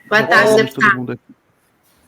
Boa tarde, deputado. Todo mundo aqui.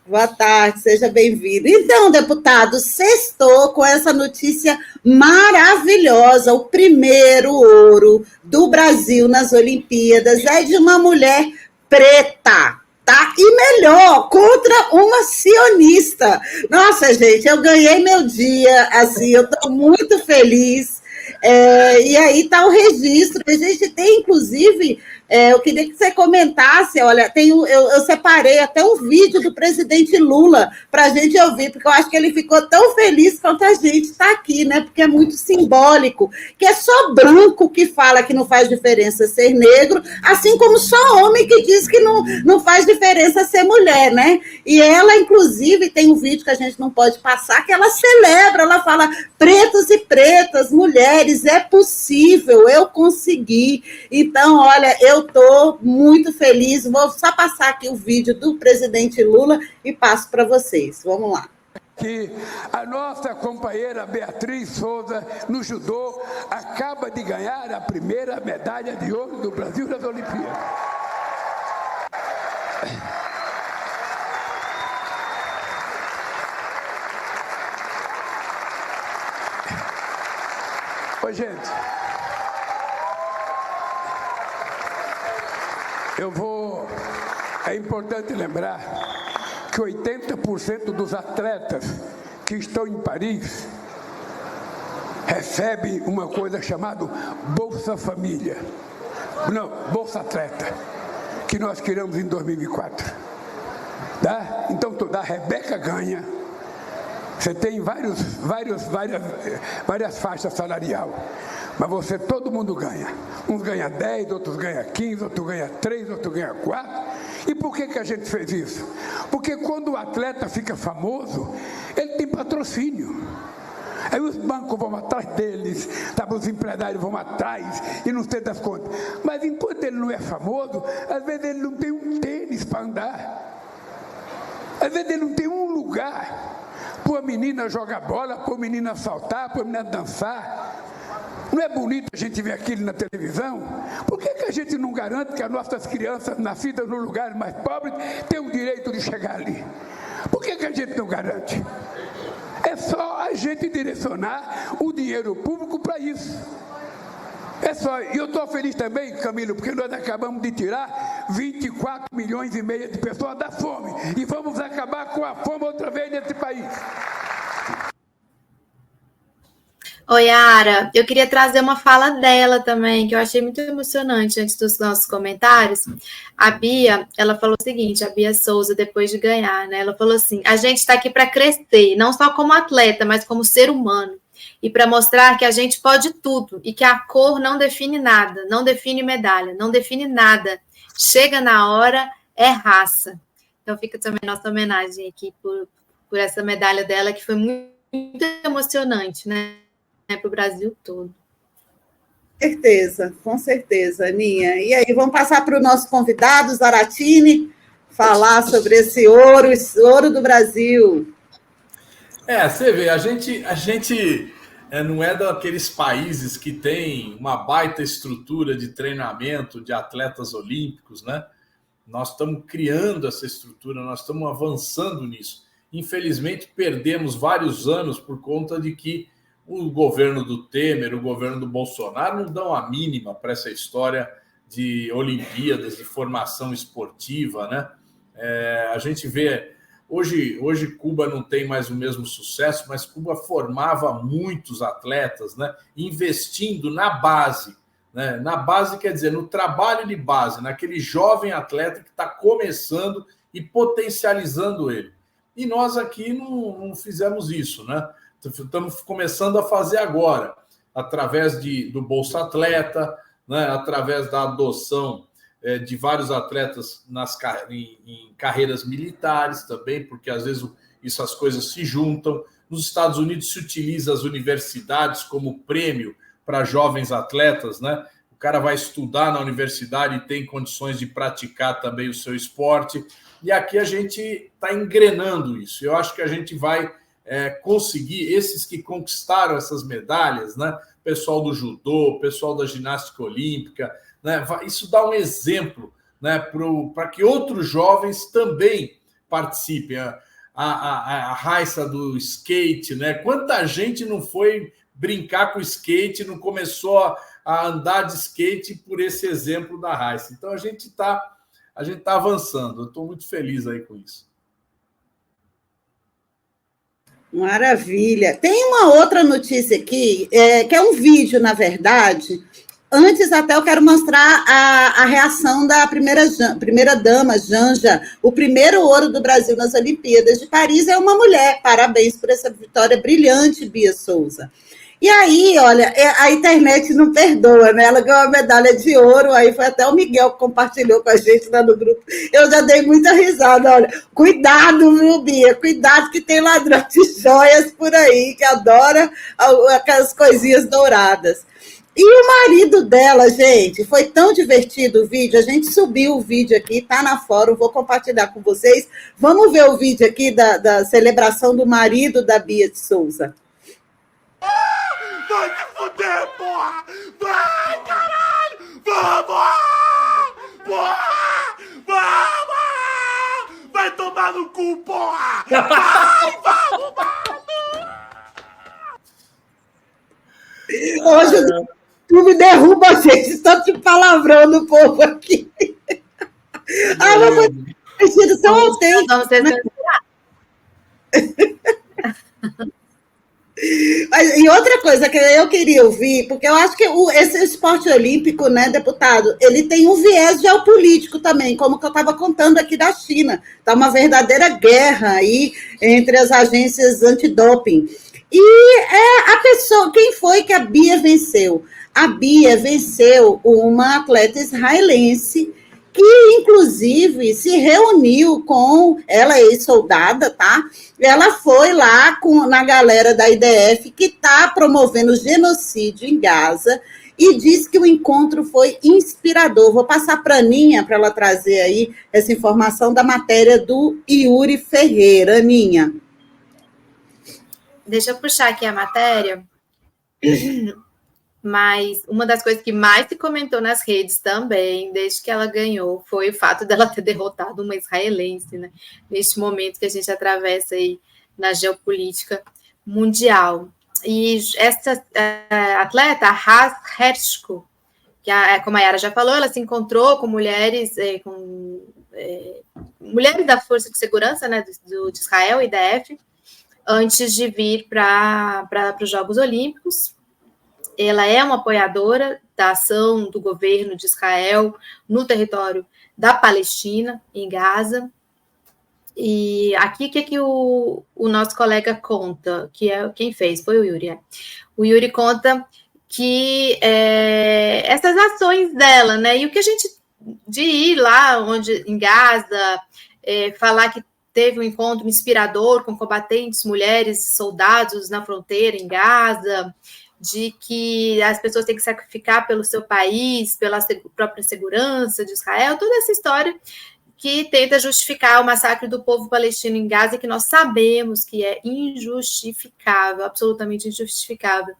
Boa tarde, seja bem-vindo. Então, deputado, sextou com essa notícia maravilhosa. O primeiro ouro do Brasil nas Olimpíadas é de uma mulher preta, tá? E melhor, contra uma sionista. Nossa, gente, eu ganhei meu dia, assim, eu estou muito feliz. E aí está o registro. A gente tem, inclusive, eu queria que você comentasse, olha, eu separei até um vídeo do presidente Lula para a gente ouvir, porque eu acho que ele ficou tão feliz quanto a gente está aqui, né? Porque é muito simbólico, que é só branco que fala que não faz diferença ser negro, assim como só homem que diz que não faz diferença ser mulher, né? E ela, inclusive, tem um vídeo que a gente não pode passar, que ela celebra, ela fala, pretos e pretas, mulheres, é possível, eu consegui. Então, olha, eu estou muito feliz. Vou só passar aqui o vídeo do presidente Lula e passo para vocês. Vamos lá. Que a nossa companheira Beatriz Souza, no judô, acaba de ganhar a primeira medalha de ouro do Brasil nas Olimpíadas. Oi, gente. É importante lembrar que 80% dos atletas que estão em Paris recebem uma coisa chamada Bolsa Família. Não, Bolsa Atleta, que nós criamos em 2004. Tá? Então, a Rebeca ganha. Você tem várias faixas salariais, mas todo mundo ganha. Uns ganham 10, outros ganham 15, outros ganham 3, outros ganham 4. E por que a gente fez isso? Porque quando o atleta fica famoso, ele tem patrocínio. Aí os bancos vão atrás deles, sabe, os empresários vão atrás e não sei das contas. Mas enquanto ele não é famoso, às vezes ele não tem um tênis para andar. Às vezes ele não tem um lugar para a menina jogar bola, para a menina saltar, para a menina dançar. Não é bonito a gente ver aquilo na televisão? Por que a gente não garante que as nossas crianças nascidas nos lugares mais pobres têm o direito de chegar ali? Por que a gente não garante? É só a gente direcionar o dinheiro público para isso. É só. E eu estou feliz também, Camilo, porque nós acabamos de tirar 24 milhões e meio de pessoas da fome. E vamos acabar com a fome outra vez nesse país. Oi, Yara, eu queria trazer uma fala dela também, que eu achei muito emocionante antes dos nossos comentários. A Bia, ela falou o seguinte, a Bia Souza, depois de ganhar, né? Ela falou assim, a gente está aqui para crescer, não só como atleta, mas como ser humano. E para mostrar que a gente pode tudo, e que a cor não define nada, não define medalha, não define nada. Chega na hora, é raça. Então fica também nossa homenagem aqui por essa medalha dela, que foi muito emocionante, né? Para o Brasil todo. Com certeza, Aninha. E aí, vamos passar para o nosso convidado, Zaratini, falar sobre esse ouro do Brasil. Você vê, a gente não é daqueles países que tem uma baita estrutura de treinamento de atletas olímpicos, né? Nós estamos criando essa estrutura, nós estamos avançando nisso. Infelizmente, perdemos vários anos por conta de que o governo do Temer, o governo do Bolsonaro não dão a mínima para essa história de Olimpíadas, de formação esportiva, né? A gente vê, hoje Cuba não tem mais o mesmo sucesso, mas Cuba formava muitos atletas, né? Investindo na base, né? Na base quer dizer, no trabalho de base, naquele jovem atleta que está começando e potencializando ele. E nós aqui não fizemos isso, né? Estamos começando a fazer agora, através do Bolsa Atleta, né, através da adoção de vários atletas em carreiras militares também, porque às vezes as coisas se juntam. Nos Estados Unidos se utiliza as universidades como prêmio para jovens atletas, né? O cara vai estudar na universidade e tem condições de praticar também o seu esporte. E aqui a gente está engrenando isso. Eu acho que a gente vai conseguir, esses que conquistaram essas medalhas, né? Pessoal do judô, pessoal da ginástica olímpica, né? Isso dá um exemplo né, para que outros jovens também participem. A Raissa do skate, né? Quanta gente não foi brincar com skate, não começou a andar de skate por esse exemplo da Raissa. Então a gente tá avançando. Eu estou muito feliz aí com isso. Maravilha. Tem uma outra notícia aqui, que é um vídeo, na verdade. Antes, até eu quero mostrar a reação da primeira-dama, Janja. O primeiro ouro do Brasil nas Olimpíadas de Paris é uma mulher. Parabéns por essa vitória brilhante, Bia Souza. E aí, olha, a internet não perdoa, né? Ela ganhou a medalha de ouro, aí foi até o Miguel que compartilhou com a gente lá no grupo. Eu já dei muita risada, olha. Cuidado, viu, Bia? Cuidado que tem ladrão de joias por aí, que adora aquelas coisinhas douradas. E o marido dela, gente, foi tão divertido o vídeo, a gente subiu o vídeo aqui, tá na fórum, vou compartilhar com vocês. Vamos ver o vídeo aqui da celebração do marido da Bia de Souza. Vai me fuder, porra! Vai, caralho! Vamos! Porra! Vamos! Vai tomar no cu, porra! Vai, vamos! Hoje tu me derruba, gente, estou te palavrão do povo aqui. Mas foi divertido, são autênticos. Vamos censurar. E outra coisa que eu queria ouvir, porque eu acho que esse esporte olímpico, né, deputado, ele tem um viés geopolítico também, como que eu estava contando aqui da China. Está uma verdadeira guerra aí entre as agências antidoping. E a pessoa, quem foi que a Bia venceu? A Bia venceu uma atleta israelense que, inclusive, se reuniu com... Ela é ex-soldada, tá? Ela foi lá na galera da IDF que está promovendo genocídio em Gaza e disse que o encontro foi inspirador. Vou passar para a Aninha para ela trazer aí essa informação da matéria do Yuri Ferreira. Aninha. Deixa eu puxar aqui a matéria. Mas uma das coisas que mais se comentou nas redes também, desde que ela ganhou, foi o fato dela ter derrotado uma israelense, né? Neste momento que a gente atravessa aí na geopolítica mundial. E essa atleta, a Haas Hershko, que como a Yara já falou, ela se encontrou com mulheres, mulheres da Força de Segurança, né, de Israel, IDF, antes de vir para os Jogos Olímpicos. Ela é uma apoiadora da ação do governo de Israel no território da Palestina, em Gaza. E aqui, o que o nosso colega conta, que é quem fez, foi o Yuri. O Yuri conta que essas ações dela, né? E o que a gente, de ir lá em Gaza, falar que teve um encontro inspirador com combatentes, mulheres, soldados na fronteira em Gaza, de que as pessoas têm que sacrificar pelo seu país, pela própria segurança de Israel, toda essa história que tenta justificar o massacre do povo palestino em Gaza, que nós sabemos que é injustificável, absolutamente injustificável.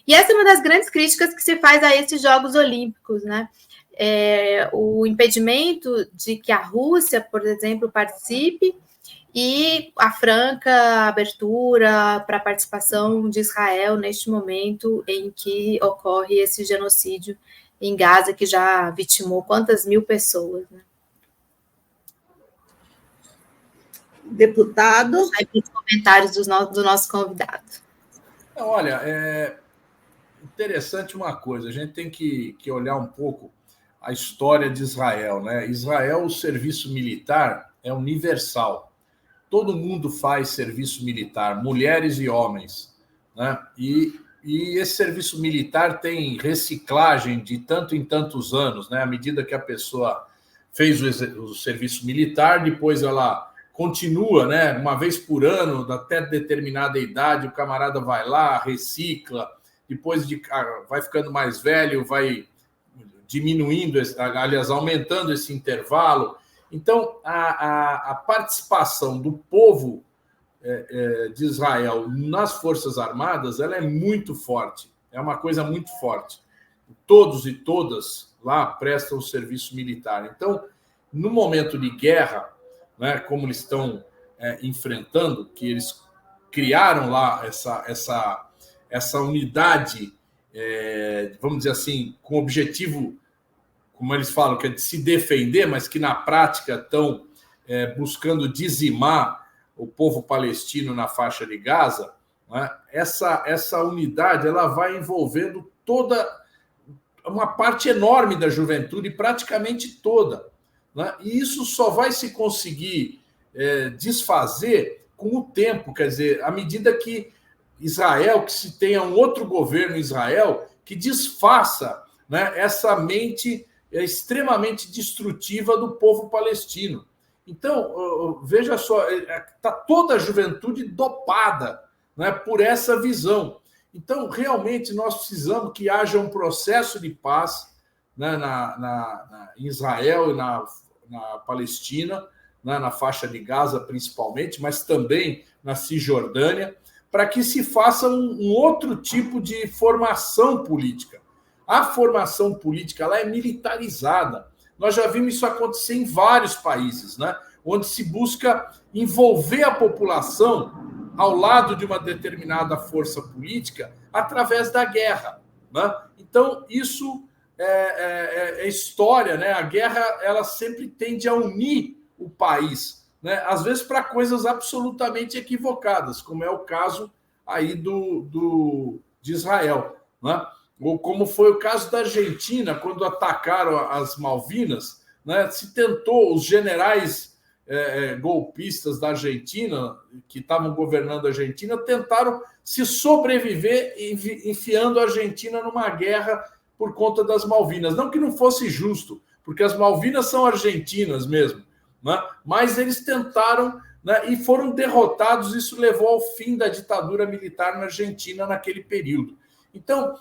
E essa é uma das grandes críticas que se faz a esses Jogos Olímpicos, né? O impedimento de que a Rússia, por exemplo, participe, e a franca abertura para a participação de Israel neste momento em que ocorre esse genocídio em Gaza, que já vitimou quantas mil pessoas, né? Deputado. Aí para os comentários do nosso convidado. Olha, é interessante uma coisa, a gente tem que olhar um pouco a história de Israel, né? Israel, o serviço militar é universal. Todo mundo faz serviço militar, mulheres e homens, né? E esse serviço militar tem reciclagem de tanto em tantos anos, né? À medida que a pessoa fez o serviço militar, depois ela continua, né? Uma vez por ano, até determinada idade, o camarada vai lá, recicla, depois vai ficando mais velho, vai diminuindo, aliás, aumentando esse intervalo. Então, a participação do povo de Israel nas Forças Armadas, ela é muito forte, é uma coisa muito forte. Todos e todas lá prestam o serviço militar. Então, no momento de guerra, né, como eles estão enfrentando, que eles criaram lá essa unidade, vamos dizer assim, com o objetivo, como eles falam, que é de se defender, mas que na prática estão buscando dizimar o povo palestino na faixa de Gaza, né? Essa unidade ela vai envolvendo toda uma parte enorme da juventude, praticamente toda, né? E isso só vai se conseguir desfazer com o tempo, quer dizer, à medida que Israel, que se tenha um outro governo em Israel, que desfaça, né, essa mente extremamente destrutiva do povo palestino. Então, veja só, está toda a juventude dopada, né, por essa visão. Então, realmente, nós precisamos que haja um processo de paz, né, em Israel e na Palestina, né, na faixa de Gaza, principalmente, mas também na Cisjordânia, para que se faça um outro tipo de formação política. A formação política ela é militarizada. Nós já vimos isso acontecer em vários países, né? Onde se busca envolver a população ao lado de uma determinada força política através da guerra, né? Então, isso é história, né? A guerra ela sempre tende a unir o país, né? Às vezes para coisas absolutamente equivocadas, como é o caso aí de Israel, né? Ou como foi o caso da Argentina, quando atacaram as Malvinas, né? Se tentou, os generais golpistas da Argentina, que estavam governando a Argentina, tentaram se sobreviver enfiando a Argentina numa guerra por conta das Malvinas. Não que não fosse justo, porque as Malvinas são argentinas mesmo, né? Mas eles tentaram, né, e foram derrotados. Isso levou ao fim da ditadura militar na Argentina naquele período. Então,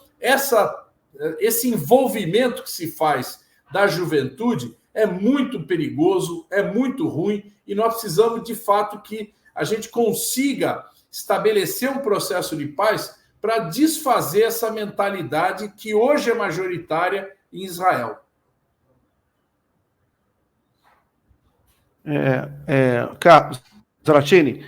esse envolvimento que se faz da juventude é muito perigoso, é muito ruim, e nós precisamos, de fato, que a gente consiga estabelecer um processo de paz para desfazer essa mentalidade que hoje é majoritária em Israel. Carlos Zaratini,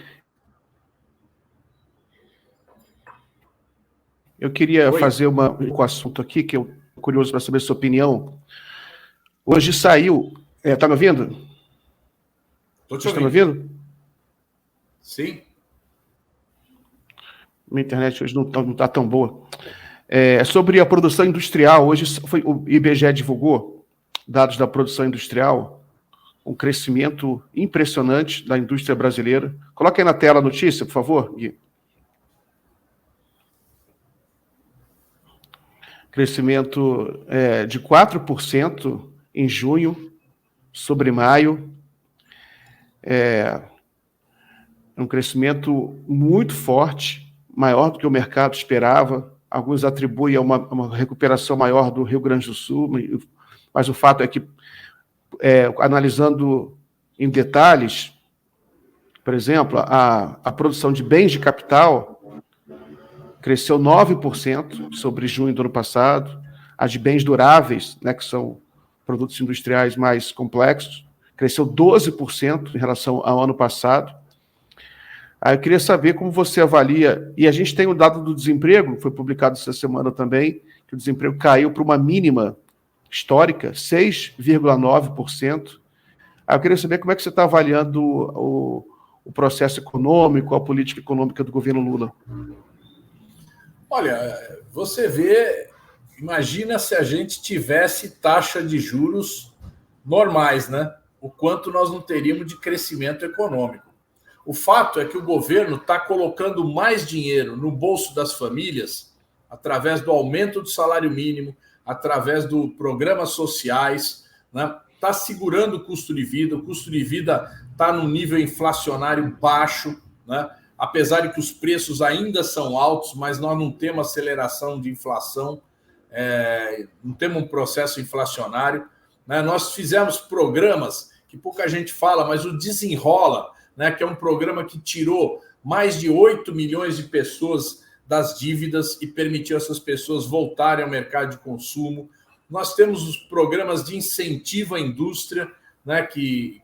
eu queria fazer um assunto aqui, que eu estou curioso para saber a sua opinião. Hoje saiu... Está me ouvindo? Estou te ouvindo. Está me ouvindo? Sim. Minha internet hoje não está tão boa. Sobre a produção industrial, hoje o IBGE divulgou dados da produção industrial, um crescimento impressionante da indústria brasileira. Coloque aí na tela a notícia, por favor, Gui. Crescimento de 4% em junho sobre maio. Um crescimento muito forte, maior do que o mercado esperava. Alguns atribuem a uma recuperação maior do Rio Grande do Sul, mas o fato é que, analisando em detalhes, por exemplo, a produção de bens de capital cresceu 9% sobre junho do ano passado. A de bens duráveis, né, que são produtos industriais mais complexos, cresceu 12% em relação ao ano passado. Aí eu queria saber como você avalia, e a gente tem o dado do desemprego, foi publicado essa semana também, que o desemprego caiu para uma mínima histórica, 6,9%. Aí eu queria saber como é que você está avaliando o processo econômico, a política econômica do governo Lula. Olha, você vê, imagina se a gente tivesse taxa de juros normais, né? O quanto nós não teríamos de crescimento econômico. O fato é que o governo está colocando mais dinheiro no bolso das famílias através do aumento do salário mínimo, através do programas sociais, né? Está segurando o custo de vida está num nível inflacionário baixo, né? Apesar de que os preços ainda são altos, mas nós não temos aceleração de inflação, não temos um processo inflacionário, né? Nós fizemos programas que pouca gente fala, mas o Desenrola, né, que é um programa que tirou mais de 8 milhões de pessoas das dívidas e permitiu essas pessoas voltarem ao mercado de consumo. Nós temos os programas de incentivo à indústria, né, que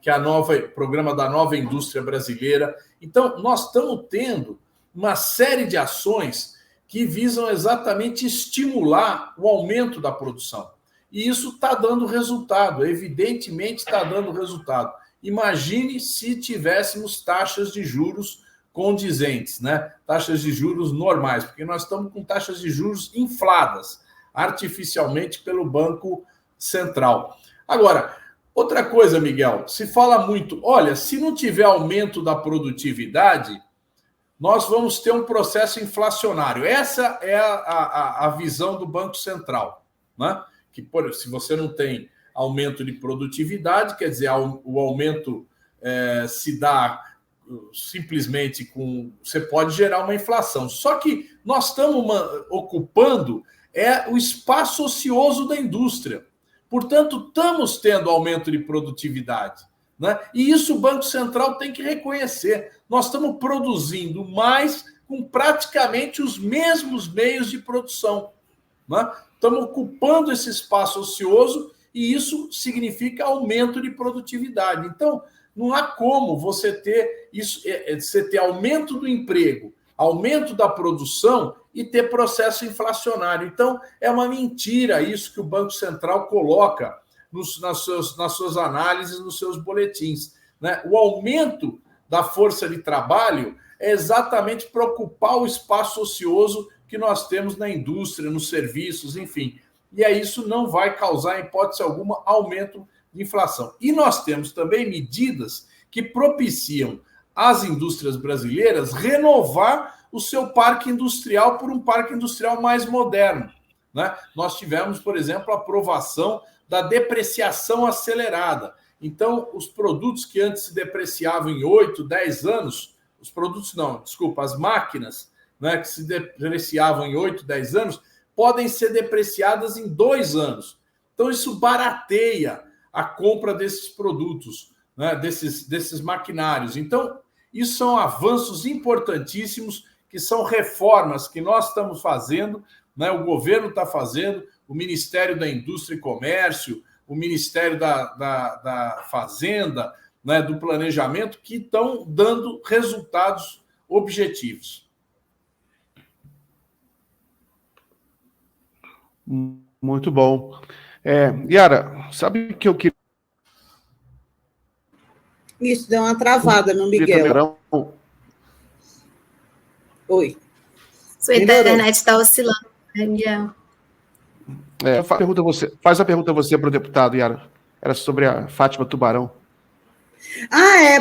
programa da nova indústria brasileira. Então, nós estamos tendo uma série de ações que visam exatamente estimular o aumento da produção. E isso está dando resultado, evidentemente está dando resultado. Imagine se tivéssemos taxas de juros condizentes, né? Taxas de juros normais, porque nós estamos com taxas de juros infladas artificialmente pelo Banco Central. Agora, outra coisa, Miguel, se fala muito, olha, se não tiver aumento da produtividade, nós vamos ter um processo inflacionário. Essa é a visão do Banco Central, né? Que se você não tem aumento de produtividade, quer dizer, o aumento se dá simplesmente com... Você pode gerar uma inflação. Só que nós estamos ocupando o espaço ocioso da indústria. Portanto, estamos tendo aumento de produtividade, né? E isso o Banco Central tem que reconhecer. Nós estamos produzindo mais com praticamente os mesmos meios de produção, né? Estamos ocupando esse espaço ocioso e isso significa aumento de produtividade. Então, não há como você ter isso, você ter aumento do emprego, aumento da produção e ter processo inflacionário. Então, é uma mentira isso que o Banco Central coloca nas suas análises, nos seus boletins, né? O aumento da força de trabalho é exatamente para ocupar o espaço ocioso que nós temos na indústria, nos serviços, enfim. E aí isso não vai causar, em hipótese alguma, aumento de inflação. E nós temos também medidas que propiciam às indústrias brasileiras renovar o seu parque industrial por um parque industrial mais moderno, né? Nós tivemos, por exemplo, a aprovação da depreciação acelerada. Então, os produtos que antes se depreciavam em 8, 10 anos, as máquinas, né, que se depreciavam em 8, 10 anos, podem ser depreciadas em 2 anos. Então, isso barateia a compra desses produtos, né, desses maquinários. Então, isso são avanços importantíssimos, que são reformas que nós estamos fazendo, né, o governo está fazendo, o Ministério da Indústria e Comércio, o Ministério da Fazenda, né, do Planejamento, que estão dando resultados objetivos. Muito bom. Yara, sabe que eu queria... Isso, deu uma travada no Miguel. Oi. Sua internet está oscilando, Miguel. Faz a pergunta você para o deputado, Yara. Era sobre a Fátima Tubarão.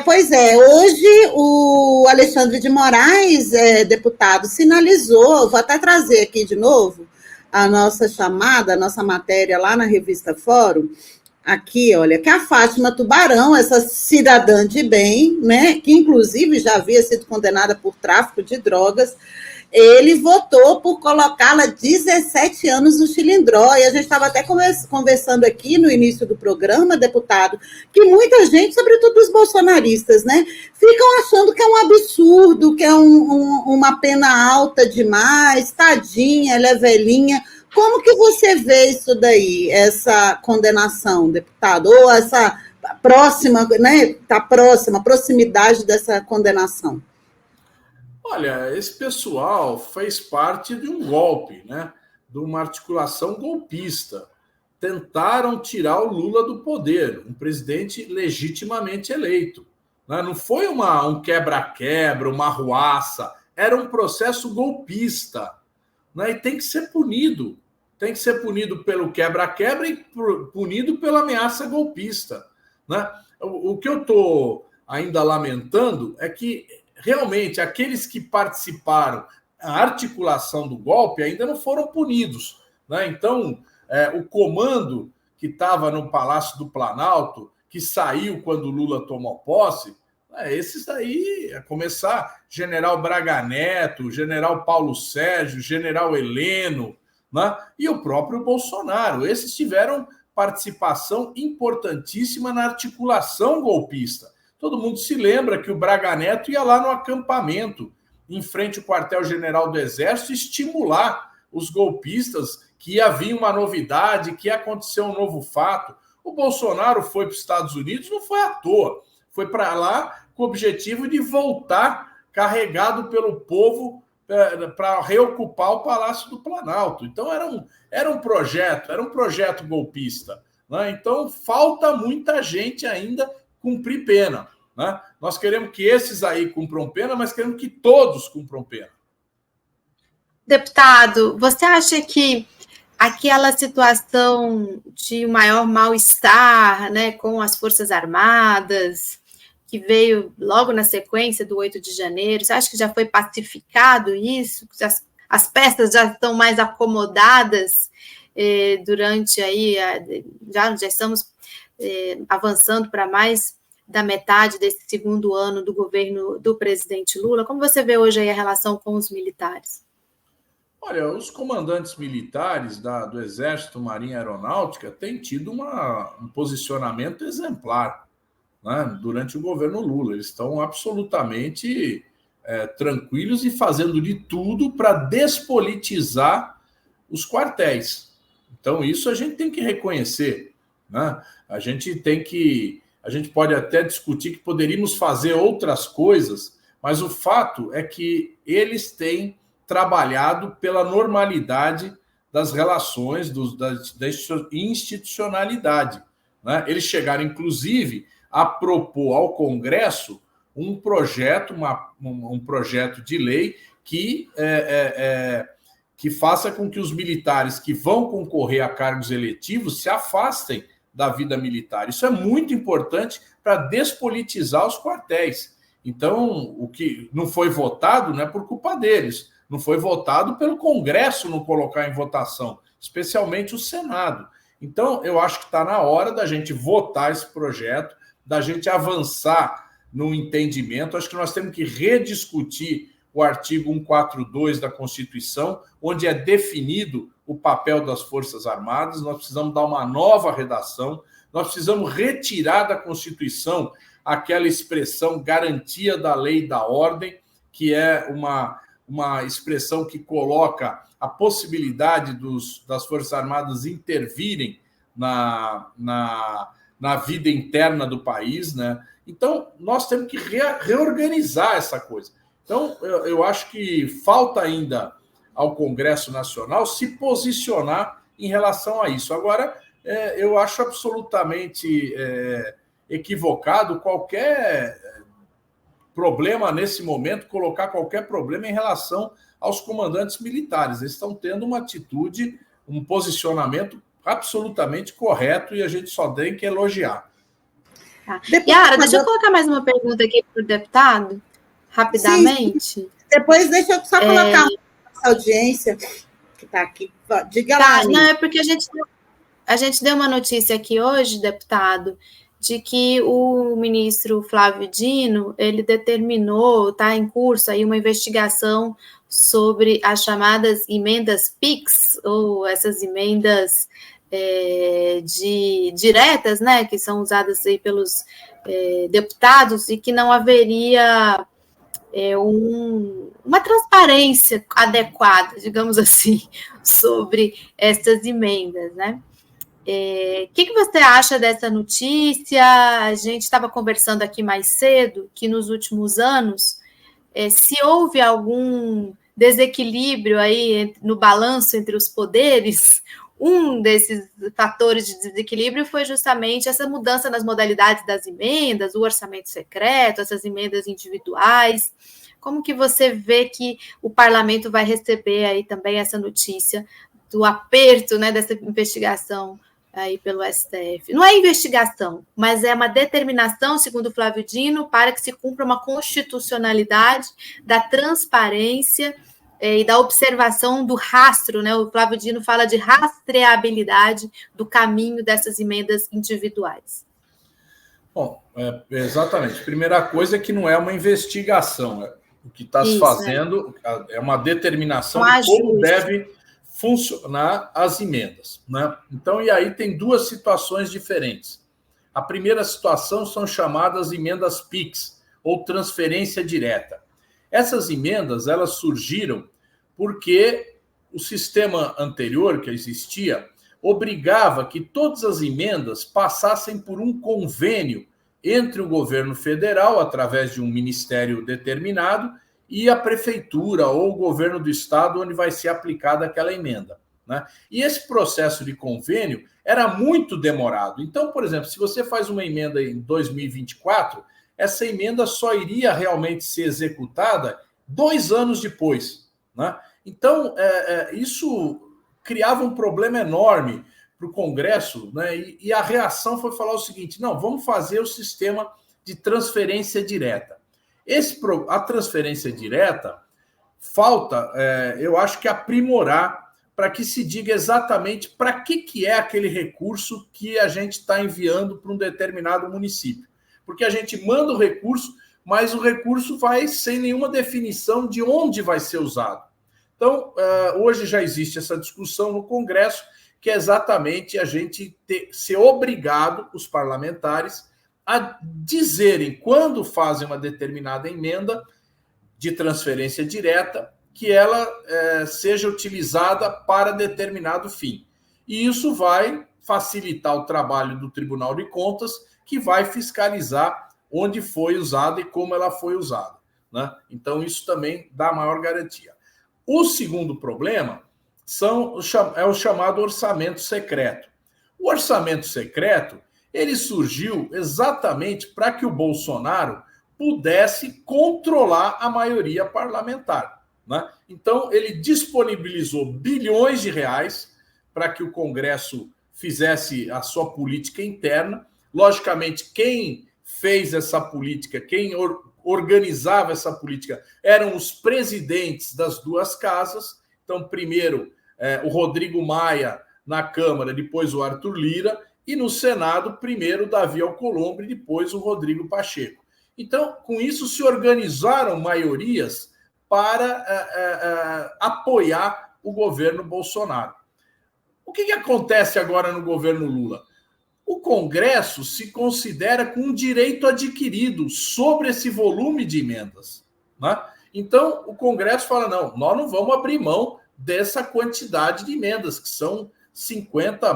Pois é. Hoje o Alexandre de Moraes, deputado, sinalizou, vou até trazer aqui de novo a nossa chamada, a nossa matéria lá na revista Fórum, aqui, olha, que a Fátima Tubarão, essa cidadã de bem, né, que inclusive já havia sido condenada por tráfico de drogas, ele votou por colocá-la 17 anos no Chilindró, e a gente estava até conversando aqui no início do programa, deputado, que muita gente, sobretudo os bolsonaristas, né, ficam achando que é um absurdo, que é uma pena alta demais, tadinha, ela é velhinha. Como que você vê isso daí, essa condenação, deputado, ou essa próxima, né, proximidade dessa condenação? Olha, esse pessoal fez parte de um golpe, né? De uma articulação golpista. Tentaram tirar o Lula do poder, um presidente legitimamente eleito. Né? Não foi um quebra-quebra, uma arruaça, era um processo golpista. Né? E tem que ser punido. Tem que ser punido pelo quebra-quebra e punido pela ameaça golpista. Né? O que eu estou ainda lamentando é que realmente, aqueles que participaram da articulação do golpe ainda não foram punidos. Né? Então, o comando que estava no Palácio do Planalto, que saiu quando o Lula tomou posse, esses daí, a começar, General Braga Neto, General Paulo Sérgio, General Heleno, né? E o próprio Bolsonaro. Esses tiveram participação importantíssima na articulação golpista. Todo mundo se lembra que o Braga Neto ia lá no acampamento, em frente ao quartel-general do Exército, estimular os golpistas que ia vir uma novidade, que ia acontecer um novo fato. O Bolsonaro foi para os Estados Unidos, não foi à toa. Foi para lá com o objetivo de voltar carregado pelo povo para reocupar o Palácio do Planalto. Então era um projeto golpista. Né? Então falta muita gente ainda cumprir pena. Né? Nós queremos que esses aí cumpram pena, mas queremos que todos cumpram pena. Deputado, você acha que aquela situação de maior mal-estar, né, com as Forças Armadas, que veio logo na sequência do 8 de janeiro, você acha que já foi pacificado isso? As peças já estão mais acomodadas durante aí, já estamos avançando para mais da metade desse segundo ano do governo do presidente Lula. Como você vê hoje aí a relação com os militares? Olha, os comandantes militares do Exército, Marinha e Aeronáutica têm tido um posicionamento exemplar, né, durante o governo Lula. Eles estão absolutamente tranquilos e fazendo de tudo para despolitizar os quartéis. Então, isso a gente tem que reconhecer. Né? A gente pode até discutir que poderíamos fazer outras coisas, mas o fato é que eles têm trabalhado pela normalidade das relações, da institucionalidade. Né? Eles chegaram, inclusive, a propor ao Congresso um projeto de lei que faça com que os militares que vão concorrer a cargos eletivos se afastem da vida militar. Isso é muito importante para despolitizar os quartéis. Então, o que não foi votado não é por culpa deles, não foi votado pelo Congresso não colocar em votação, especialmente o Senado. Então, eu acho que está na hora da gente votar esse projeto, da gente avançar no entendimento. Acho que nós temos que rediscutir o artigo 142 da Constituição, onde é definido o papel das Forças Armadas. Nós precisamos dar uma nova redação, nós precisamos retirar da Constituição aquela expressão garantia da lei e da ordem, que é uma expressão que coloca a possibilidade das Forças Armadas intervirem na vida interna do país, né? Então, nós temos que reorganizar essa coisa. Então, eu acho que falta ainda ao Congresso Nacional se posicionar em relação a isso. Agora, eu acho absolutamente equivocado qualquer problema nesse momento, colocar qualquer problema em relação aos comandantes militares. Eles estão tendo uma atitude, um posicionamento absolutamente correto e a gente só tem que elogiar. Tá. Yara, deixa eu colocar mais uma pergunta aqui para o deputado, rapidamente. Sim. Depois deixa eu só colocar uma audiência que está aqui. Diga lá. Não, é porque a gente deu uma notícia aqui hoje, deputado, de que o ministro Flávio Dino, ele determinou, está em curso aí uma investigação sobre as chamadas emendas PIX, ou essas emendas diretas, né, que são usadas aí pelos deputados, e que não haveria uma transparência adequada, digamos assim, sobre essas emendas, né? O que você acha dessa notícia? A gente estava conversando aqui mais cedo que nos últimos anos, se houve algum desequilíbrio aí no balanço entre os poderes, um desses fatores de desequilíbrio foi justamente essa mudança nas modalidades das emendas, o orçamento secreto, essas emendas individuais. Como que você vê que o parlamento vai receber aí também essa notícia do aperto, né, dessa investigação aí pelo STF? Não é investigação, mas é uma determinação, segundo o Flávio Dino, para que se cumpra uma constitucionalidade da transparência e da observação do rastro, né? O Flávio Dino fala de rastreabilidade do caminho dessas emendas individuais. Bom, exatamente. Primeira coisa é que não é uma investigação. O que está se fazendo é uma determinação de como deve funcionar as emendas, né? Então, e aí tem duas situações diferentes. A primeira situação são chamadas emendas PIX, ou transferência direta. Essas emendas, elas surgiram porque o sistema anterior que existia, obrigava que todas as emendas passassem por um convênio entre o governo federal, através de um ministério determinado, e a prefeitura ou o governo do estado onde vai ser aplicada aquela emenda, né? E esse processo de convênio era muito demorado. Então, por exemplo, se você faz uma emenda em 2024, essa emenda só iria realmente ser executada 2 anos depois, né? Então, isso criava um problema enorme para o Congresso, né? E a reação foi falar o seguinte: não, vamos fazer o sistema de transferência direta. A transferência direta falta, eu acho que aprimorar para que se diga exatamente para que é aquele recurso que a gente está enviando para um determinado município. Porque a gente manda o recurso, mas o recurso vai sem nenhuma definição de onde vai ser usado. Então, hoje já existe essa discussão no Congresso, que é exatamente a gente ser obrigado, os parlamentares, a dizerem, quando fazem uma determinada emenda de transferência direta, que ela seja utilizada para determinado fim. E isso vai facilitar o trabalho do Tribunal de Contas, que vai fiscalizar onde foi usada e como ela foi usada, né? Então, isso também dá maior garantia. O segundo problema é o chamado orçamento secreto. O orçamento secreto, ele surgiu exatamente para que o Bolsonaro pudesse controlar a maioria parlamentar, né? Então, ele disponibilizou bilhões de reais para que o Congresso fizesse a sua política interna. Logicamente, quem fez essa política, quem organizava essa política, eram os presidentes das duas casas. Então, primeiro, o Rodrigo Maia na Câmara, depois o Arthur Lira, e no Senado, primeiro o Davi Alcolumbre, depois o Rodrigo Pacheco. Então, com isso, se organizaram maiorias para apoiar o governo Bolsonaro. O que acontece agora no governo Lula? O Congresso se considera com um direito adquirido sobre esse volume de emendas, né? Então, o Congresso fala, não, nós não vamos abrir mão dessa quantidade de emendas, que são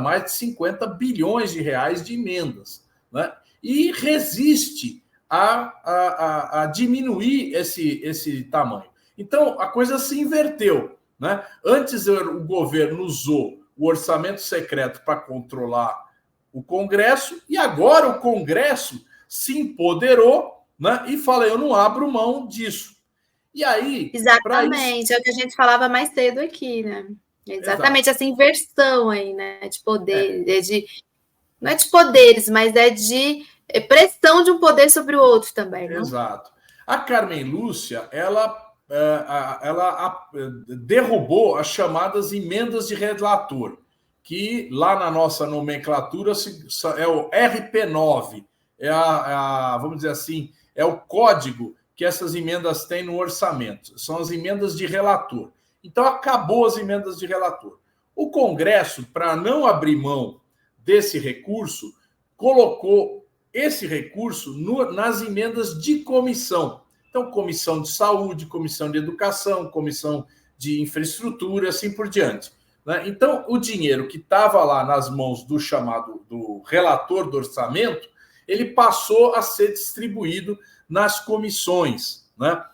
mais de 50 bilhões de reais de emendas, né? E resiste a diminuir esse tamanho. Então, a coisa se inverteu, né? Antes o governo usou o orçamento secreto para controlar o Congresso, e agora o Congresso se empoderou, né, e fala, eu não abro mão disso. E aí... Exatamente, isso... é o que a gente falava mais cedo aqui, né? Exatamente. Essa inversão aí, né, de poder, não é de poderes, mas é de pressão de um poder sobre o outro também, não? Exato. A Carmen Lúcia, ela derrubou as chamadas emendas de relator, que lá na nossa nomenclatura é o RP9, vamos dizer assim, é o código que essas emendas têm no orçamento, são as emendas de relator. Então, acabou as emendas de relator. O Congresso, para não abrir mão desse recurso, colocou esse recurso nas emendas de comissão. Então, comissão de saúde, comissão de educação, comissão de infraestrutura, assim por diante, né? Então, o dinheiro que estava lá nas mãos do relator do orçamento, ele passou a ser distribuído nas comissões, né?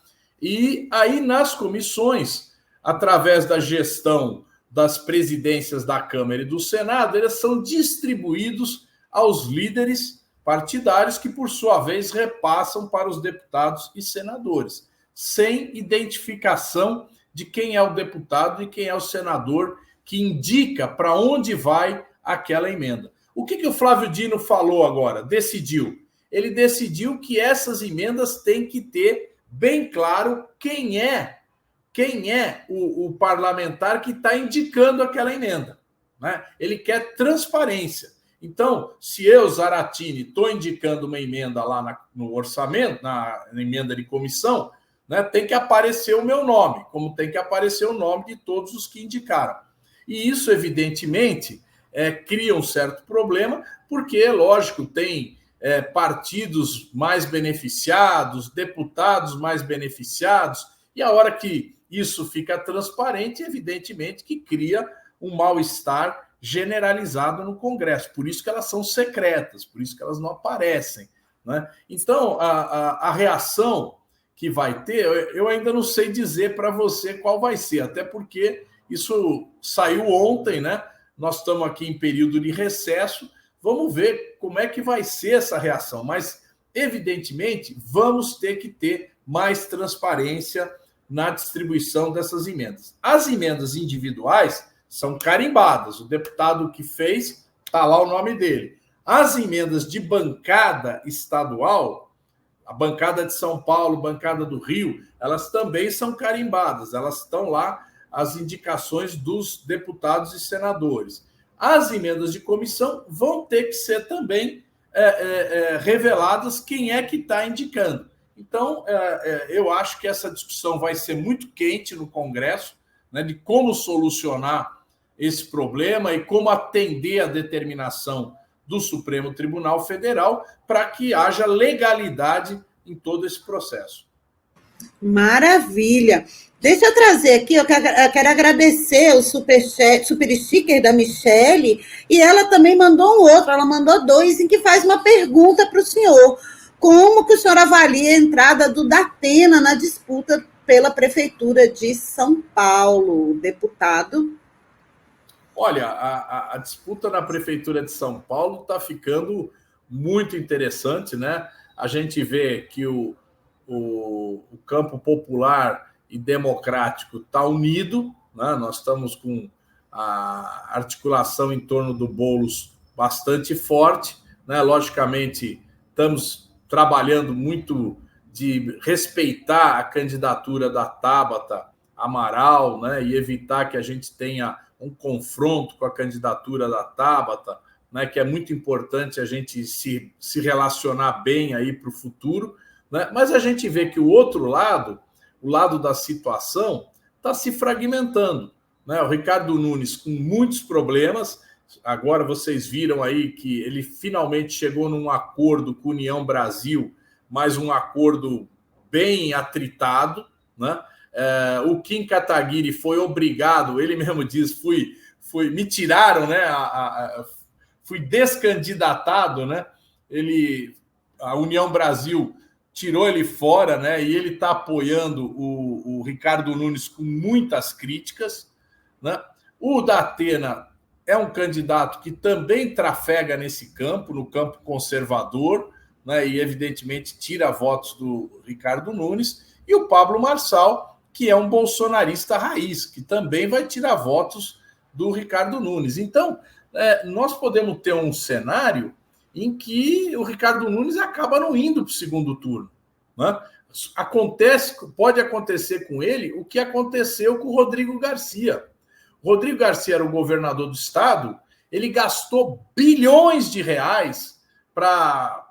E aí, nas comissões, através da gestão das presidências da Câmara e do Senado, eles são distribuídos aos líderes partidários que, por sua vez, repassam para os deputados e senadores, sem identificação de quem é o deputado e quem é o senador que indica para onde vai aquela emenda. O que o Flávio Dino falou agora? Decidiu. Ele decidiu que essas emendas têm que ter bem claro quem é o parlamentar que está indicando aquela emenda, né? Ele quer transparência. Então, se eu, Zaratini, estou indicando uma emenda lá no orçamento, na emenda de comissão, né, tem que aparecer o meu nome, como tem que aparecer o nome de todos os que indicaram. E isso, evidentemente, cria um certo problema, porque, lógico, tem partidos mais beneficiados, deputados mais beneficiados, e a hora que isso fica transparente, evidentemente que cria um mal-estar generalizado no Congresso. Por isso que elas são secretas, por isso que elas não aparecem, né? Então, a reação que vai ter, eu ainda não sei dizer para você qual vai ser, até porque isso saiu ontem, né? Nós estamos aqui em período de recesso, vamos ver como é que vai ser essa reação, mas, evidentemente, vamos ter que ter mais transparência na distribuição dessas emendas. As emendas individuais são carimbadas, o deputado que fez, está lá o nome dele. As emendas de bancada estadual, a bancada de São Paulo, bancada do Rio, elas também são carimbadas, elas estão lá, as indicações dos deputados e senadores. As emendas de comissão vão ter que ser também reveladas quem é que está indicando. Então, eu acho que essa discussão vai ser muito quente no Congresso, né, de como solucionar esse problema e como atender a determinação do Supremo Tribunal Federal para que haja legalidade em todo esse processo. Maravilha! Deixa eu trazer aqui, eu quero agradecer o super sticker da Michele, e ela também mandou um outro, ela mandou 2, em que faz uma pergunta para o senhor. Como que o senhor avalia a entrada do Datena na disputa pela Prefeitura de São Paulo, deputado? Olha, a disputa na Prefeitura de São Paulo está ficando muito interessante, né? A gente vê que o campo popular e democrático está unido, né? Nós estamos com a articulação em torno do Boulos bastante forte, né? Logicamente, estamos trabalhando muito de respeitar a candidatura da Tabata Amaral, né? E evitar que a gente tenha um confronto com a candidatura da Tabata, né? Que é muito importante a gente se relacionar bem aí para o futuro, né? Mas a gente vê que o outro lado, o lado da situação, está se fragmentando, né? O Ricardo Nunes com muitos problemas. Agora vocês viram aí que ele finalmente chegou num acordo com a União Brasil, mas um acordo bem atritado, né? O Kim Kataguiri foi obrigado, ele mesmo diz, me tiraram, né? Fui descandidatado, né? A União Brasil tirou ele fora, né? E ele está apoiando o Ricardo Nunes com muitas críticas, né? O Datena é um candidato que também trafega nesse campo, no campo conservador, né? E evidentemente tira votos do Ricardo Nunes, e o Pablo Marçal, que é um bolsonarista raiz, que também vai tirar votos do Ricardo Nunes. Então, nós podemos ter um cenário em que o Ricardo Nunes acaba não indo para o segundo turno, né? Pode acontecer com ele o que aconteceu com o Rodrigo Garcia. O Rodrigo Garcia era o governador do estado, ele gastou bilhões de reais para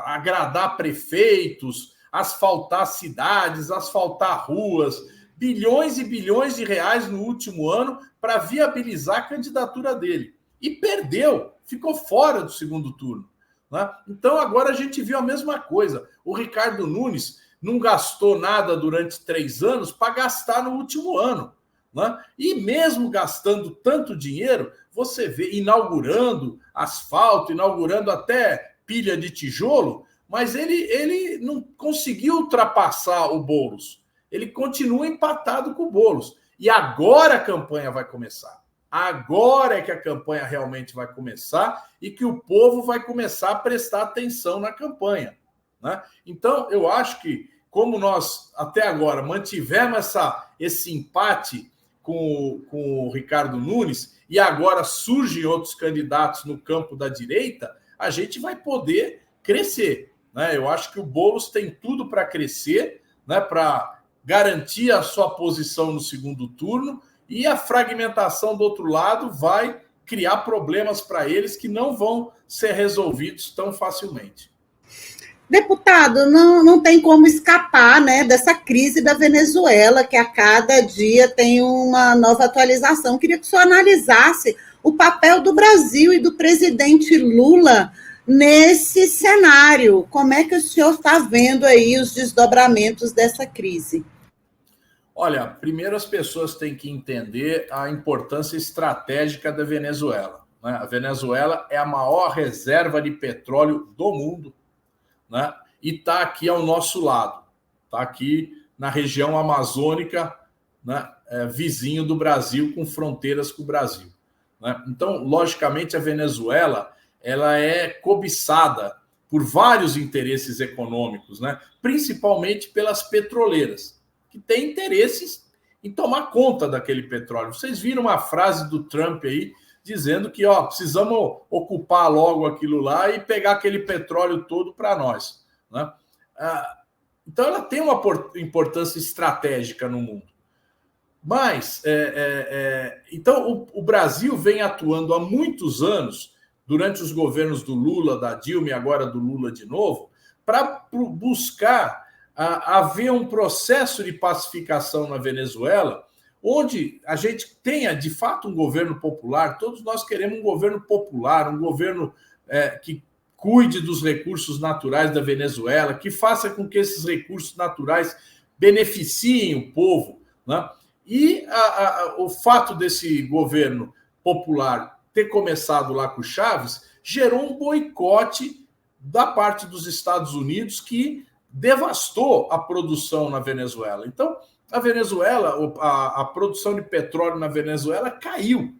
agradar prefeitos, asfaltar cidades, asfaltar ruas, bilhões e bilhões de reais no último ano para viabilizar a candidatura dele. E perdeu, ficou fora do segundo turno, né? Então agora a gente viu a mesma coisa. O Ricardo Nunes não gastou nada durante 3 anos para gastar no último ano, né? E mesmo gastando tanto dinheiro, você vê inaugurando asfalto, inaugurando até pilha de tijolo, mas ele não conseguiu ultrapassar o Boulos. Ele continua empatado com o Boulos. E agora a campanha vai começar. Agora é que a campanha realmente vai começar e que o povo vai começar a prestar atenção na campanha, né? Então, eu acho que, como nós até agora mantivemos esse empate com o Ricardo Nunes e agora surgem outros candidatos no campo da direita, a gente vai poder crescer, né? Eu acho que o Boulos tem tudo para crescer, né? Para garantir a sua posição no segundo turno, e a fragmentação do outro lado vai criar problemas para eles que não vão ser resolvidos tão facilmente. Deputado, não tem como escapar, né, dessa crise da Venezuela, que a cada dia tem uma nova atualização. Queria que o senhor analisasse o papel do Brasil e do presidente Lula nesse cenário. Como é que o senhor está vendo aí os desdobramentos dessa crise? Olha, primeiro as pessoas têm que entender a importância estratégica da Venezuela, né? A Venezuela é a maior reserva de petróleo do mundo, né? E está aqui ao nosso lado, está aqui na região amazônica, né? Vizinho do Brasil, com fronteiras com o Brasil, né? Então, logicamente, a Venezuela ela é cobiçada por vários interesses econômicos, né? Principalmente pelas petroleiras, que têm interesses em tomar conta daquele petróleo. Vocês viram uma frase do Trump aí, dizendo que precisamos ocupar logo aquilo lá e pegar aquele petróleo todo para nós, né? Então, ela tem uma importância estratégica no mundo. Mas, então, o Brasil vem atuando há muitos anos, durante os governos do Lula, da Dilma e agora do Lula de novo, para buscar haver um processo de pacificação na Venezuela, onde a gente tenha, de fato, um governo popular. Todos nós queremos um governo popular, um governo que cuide dos recursos naturais da Venezuela, que faça com que esses recursos naturais beneficiem o povo, né? E o fato desse governo popular ter começado lá com o Chávez gerou um boicote da parte dos Estados Unidos que devastou a produção na Venezuela. Então, a Venezuela, a produção de petróleo na Venezuela caiu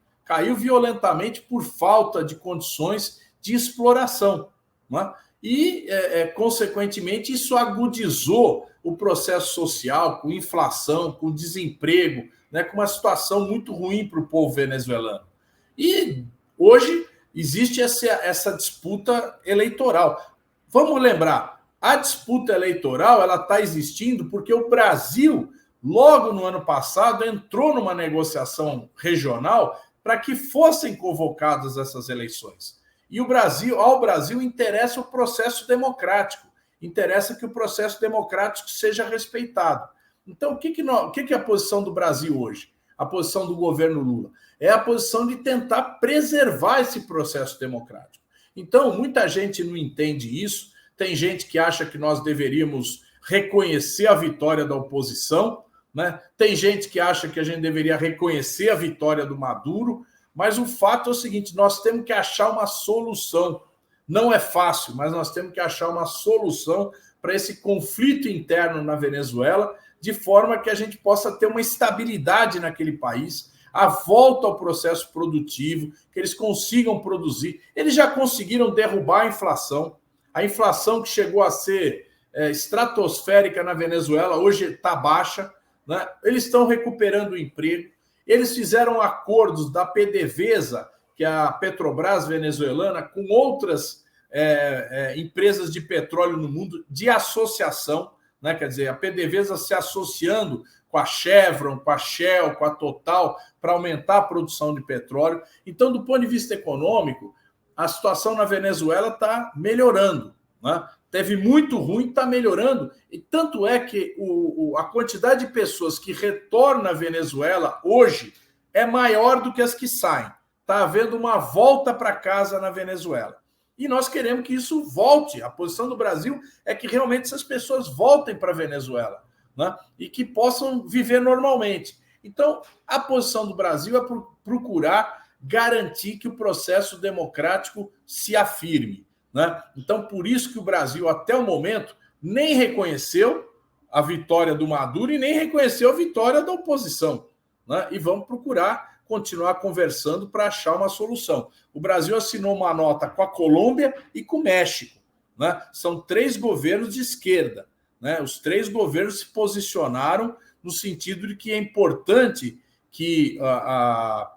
violentamente por falta de condições de exploração, né? E, consequentemente, isso agudizou o processo social, com inflação, com desemprego, né, com uma situação muito ruim para o povo venezuelano. E hoje existe essa disputa eleitoral. Vamos lembrar, a disputa eleitoral ela está existindo porque o Brasil, logo no ano passado, entrou numa negociação regional para que fossem convocadas essas eleições. E ao Brasil interessa o processo democrático, interessa que o processo democrático seja respeitado. Então, o que é a posição do Brasil hoje? A posição do governo Lula é a posição de tentar preservar esse processo democrático. Então, muita gente não entende isso. Tem gente que acha que nós deveríamos reconhecer a vitória da oposição, né? Tem gente que acha que a gente deveria reconhecer a vitória do Maduro, mas o fato é o seguinte: nós temos que achar uma solução. Não é fácil, mas nós temos que achar uma solução para esse conflito interno na Venezuela, de forma que a gente possa ter uma estabilidade naquele país, a volta ao processo produtivo, que eles consigam produzir. Eles já conseguiram derrubar a inflação que chegou a ser estratosférica na Venezuela, hoje está baixa, né? Eles estão recuperando o emprego, eles fizeram acordos da PDVSA, que é a Petrobras venezuelana, com outras empresas de petróleo no mundo, de associação, né? Quer dizer, a PDVSA se associando com a Chevron, com a Shell, com a Total, para aumentar a produção de petróleo. Então, do ponto de vista econômico, a situação na Venezuela está melhorando, né? Teve muito ruim, está melhorando. E tanto é que a quantidade de pessoas que retornam à Venezuela hoje é maior do que as que saem. Está havendo uma volta para casa na Venezuela. E nós queremos que isso volte. A posição do Brasil é que realmente essas pessoas voltem para a Venezuela, né? E que possam viver normalmente. Então, a posição do Brasil é procurar garantir que o processo democrático se afirme, né? Então, por isso que o Brasil, até o momento, nem reconheceu a vitória do Maduro e nem reconheceu a vitória da oposição, né? E vamos procurar continuar conversando para achar uma solução. O Brasil assinou uma nota com a Colômbia e com o México, né? São 3 governos de esquerda, né? Os 3 governos se posicionaram no sentido de que é importante que a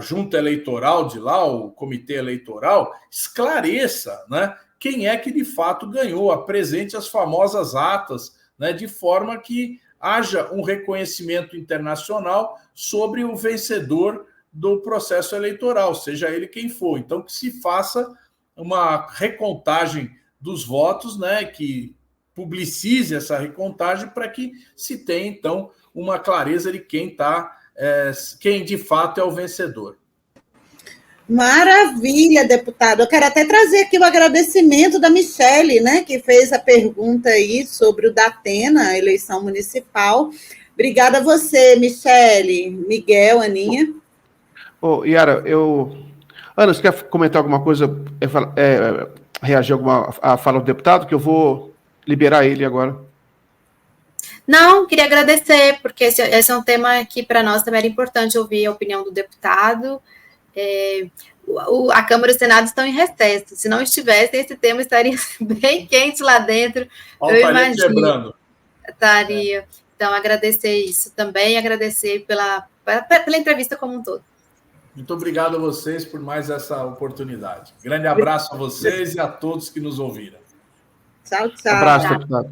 junta eleitoral de lá, o comitê eleitoral, esclareça, né, quem é que de fato ganhou, apresente as famosas atas, né, de forma que haja um reconhecimento internacional sobre o vencedor do processo eleitoral, seja ele quem for. Então, que se faça uma recontagem dos votos, né, que publicize essa recontagem para que se tenha, então, uma clareza de quem de fato é o vencedor. Maravilha, deputado. Eu quero até trazer aqui o agradecimento da Michele, né, que fez a pergunta aí sobre o Datena, a eleição municipal. Obrigada a você, Michele, Miguel, Aninha. Yara, Ana, você quer comentar alguma coisa, reagir à fala do deputado, que eu vou liberar ele agora? Não, queria agradecer, porque esse é um tema que para nós também era importante ouvir a opinião do deputado. A Câmara e o Senado estão em recesso. Se não estivessem, esse tema estaria bem quente lá dentro. Eu imagino. Quebrando. Estaria. Então, agradecer isso também, agradecer pela entrevista como um todo. Muito obrigado a vocês por mais essa oportunidade. Grande abraço a vocês e a todos que nos ouviram. Tchau, tchau. Abraço, deputado.